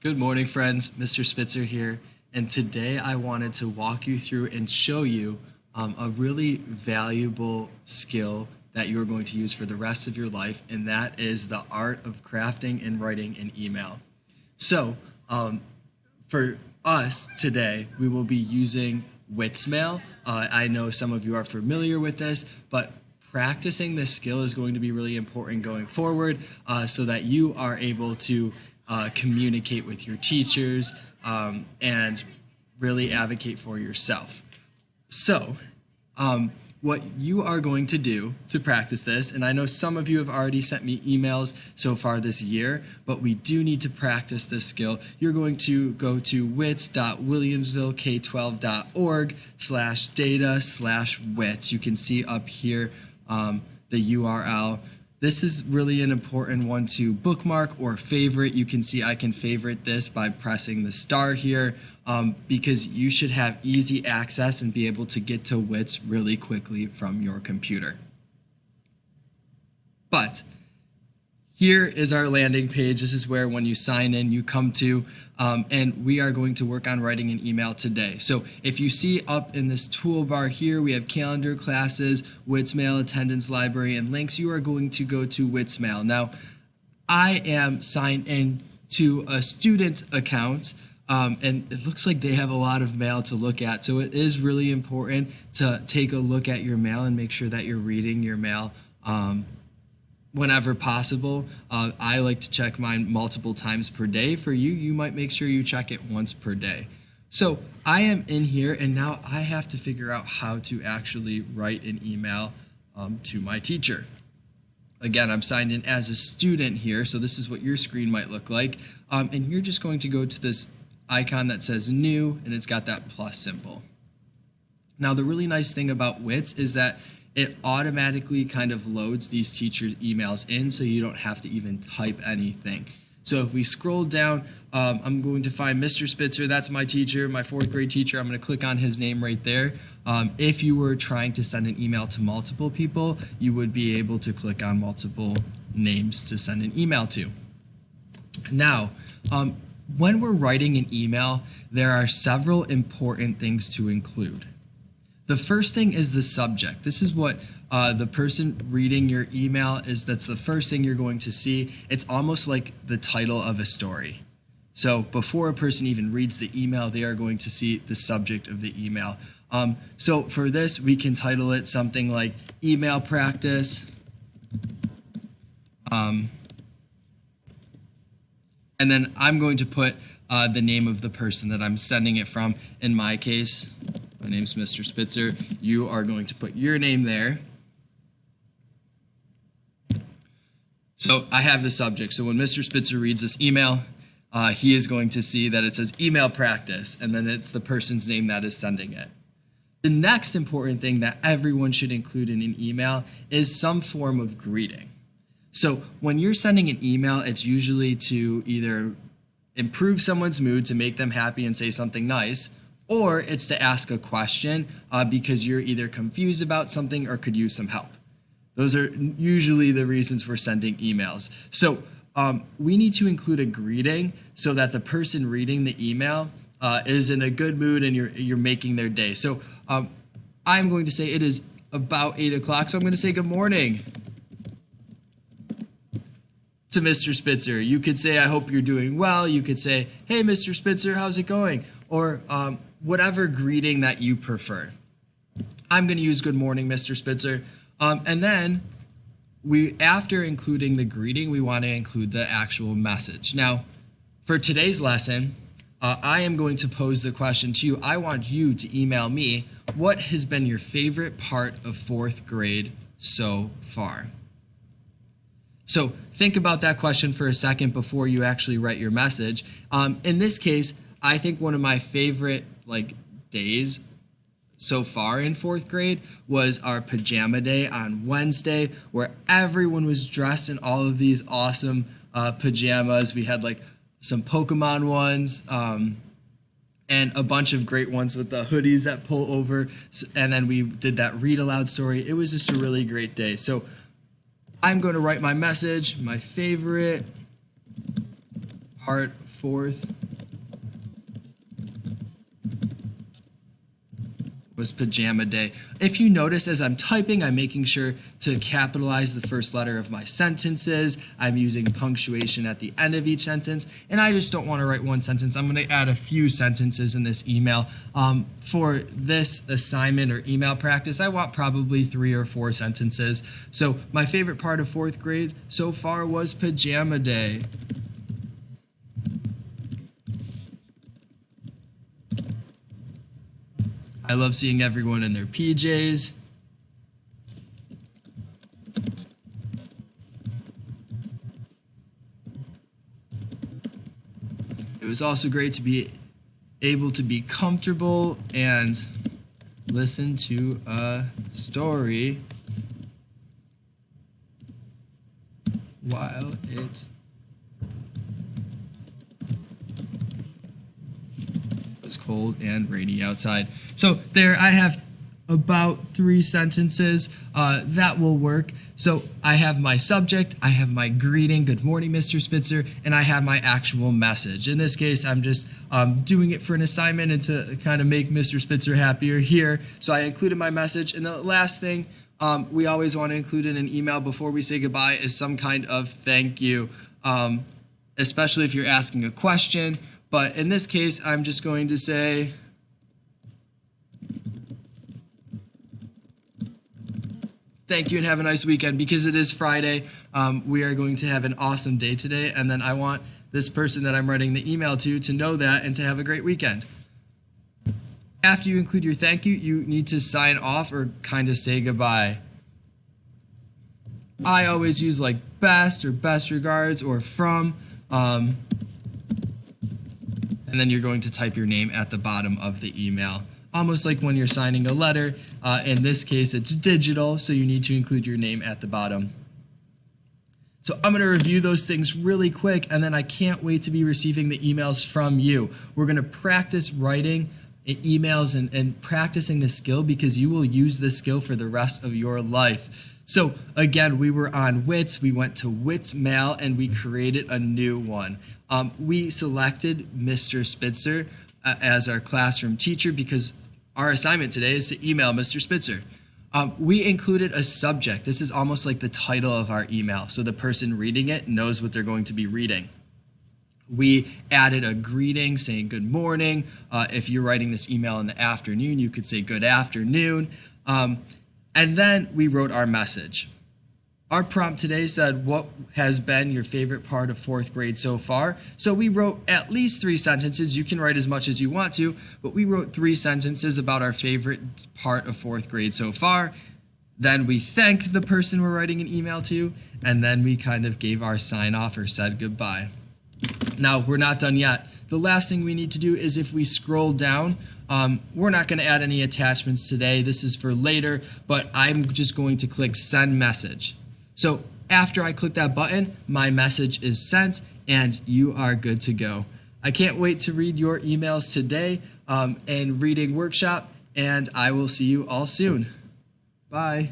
Good morning, friends. Mr. Spitzer here, and today I wanted to walk you through and show you a really valuable skill that you're going to use for the rest of your life, and that is the art of crafting and writing an email. So, for us today, we will be using Witsmail. I know some of you are familiar with this, but practicing this skill is going to be really important going forward so that you are able to communicate with your teachers and really advocate for yourself. So, what you are going to do to practice this, and I know some of you have already sent me emails so far this year, but we do need to practice this skill. You're going to go to wits.williamsvillek12.org/data/wits. You can see up here the URL. This is really an important one to bookmark or favorite. You can see I can favorite this by pressing the star here because you should have easy access and be able to get to Wits really quickly from your computer. But here is our landing page. This is where when you sign in, you come to, and we are going to work on writing an email today. So if you see up in this toolbar here, we have calendar, classes, Witsmail, attendance, library, and links. You are going to go to Witsmail. Now, I am signed in to a student's account, and it looks like they have a lot of mail to look at. So it is really important to take a look at your mail and make sure that you're reading your mail whenever possible. I like to check mine multiple times per day. For you, you might make sure you check it once per day. So I am in here, and now I have to figure out how to actually write an email to my teacher. Again, I'm signed in as a student here, so this is what your screen might look like. And you're just going to go to this icon that says new, and it's got that plus symbol. Now, the really nice thing about Wits is that it automatically kind of loads these teachers' emails in, so you don't have to even type anything. So if we scroll down, I'm going to find Mr. Spitzer. That's my teacher, my fourth grade teacher. I'm going to click on his name right there. If you were trying to send an email to multiple people, you would be able to click on multiple names to send an email to. Now, when we're writing an email, there are several important things to include. The first thing is the subject. This is what the person reading your email that's the first thing you're going to see. It's almost like the title of a story. So before a person even reads the email, they are going to see the subject of the email. So for this, we can title it something like email practice. And then I'm going to put the name of the person that I'm sending it from. In my case, my name's Mr. Spitzer. You are going to put your name there. So I have the subject. So when Mr. Spitzer reads this email, he is going to see that it says email practice, and then it's the person's name that is sending it. The next important thing that everyone should include in an email is some form of greeting. So when you're sending an email, it's usually to either improve someone's mood, to make them happy and say something nice, or it's to ask a question because you're either confused about something or could use some help. Those are usually the reasons for sending emails. So we need to include a greeting so that the person reading the email is in a good mood and you're making their day. So I'm going to say it is about 8 o'clock, so I'm going to say good morning to Mr. Spitzer. You could say, I hope you're doing well. You could say, hey, Mr. Spitzer, how's it going? Or whatever greeting that you prefer. I'm going to use good morning, Mr. Spitzer. And then after including the greeting, we want to include the actual message. Now, for today's lesson, I am going to pose the question to you. I want you to email me, what has been your favorite part of fourth grade so far? So think about that question for a second before you actually write your message. In this case, I think one of my favorite days so far in fourth grade was our pajama day on Wednesday, where everyone was dressed in all of these awesome pajamas. We had some Pokemon ones and a bunch of great ones with the hoodies that pull over. And then we did that read aloud story. It was just a really great day. So I'm going to write my message, my favorite part 4th was pajama day. If you notice as I'm typing, I'm making sure to capitalize the first letter of my sentences. I'm using punctuation at the end of each sentence, and I just don't want to write one sentence. I'm going to add a few sentences in this email. For this assignment or email practice, I want probably 3 or 4 sentences. So my favorite part of 4th grade so far was pajama day. I love seeing everyone in their PJs. It was also great to be able to be comfortable and listen to a story while it was cold and rainy outside. So there I have about 3 sentences that will work. So I have my subject, I have my greeting, good morning, Mr. Spitzer, and I have my actual message. In this case, I'm just doing it for an assignment and to kind of make Mr. Spitzer happier here. So I included my message. And the last thing we always want to include in an email before we say goodbye is some kind of thank you, especially if you're asking a question. But in this case, I'm just going to say, thank you and have a nice weekend. Because it is Friday, we are going to have an awesome day today. And then I want this person that I'm writing the email to know that and to have a great weekend. After you include your thank you, you need to sign off or kind of say goodbye. I always use like best or best regards or from. And then you're going to type your name at the bottom of the email. Almost like when you're signing a letter. In this case, it's digital, so you need to include your name at the bottom. So I'm going to review those things really quick, and then I can't wait to be receiving the emails from you. We're going to practice writing emails and practicing the skill because you will use this skill for the rest of your life. So again, we were on WITS, we went to WITS Mail, and we created a new one. We selected Mr. Spitzer as our classroom teacher because our assignment today is to email Mr. Spitzer. We included a subject. This is almost like the title of our email, so the person reading it knows what they're going to be reading. We added a greeting saying good morning. If you're writing this email in the afternoon, you could say good afternoon. And then we wrote our message. Our prompt today said, what has been your favorite part of 4th grade so far? So we wrote at least 3 sentences. You can write as much as you want to, but we wrote 3 sentences about our favorite part of 4th grade so far. Then we thanked the person we're writing an email to, and then we kind of gave our sign off or said goodbye. Now, we're not done yet. The last thing we need to do is if we scroll down, we're not going to add any attachments today. This is for later, but I'm just going to click send message. So after I click that button, my message is sent and you are good to go. I can't wait to read your emails today in reading workshop, and I will see you all soon. Bye.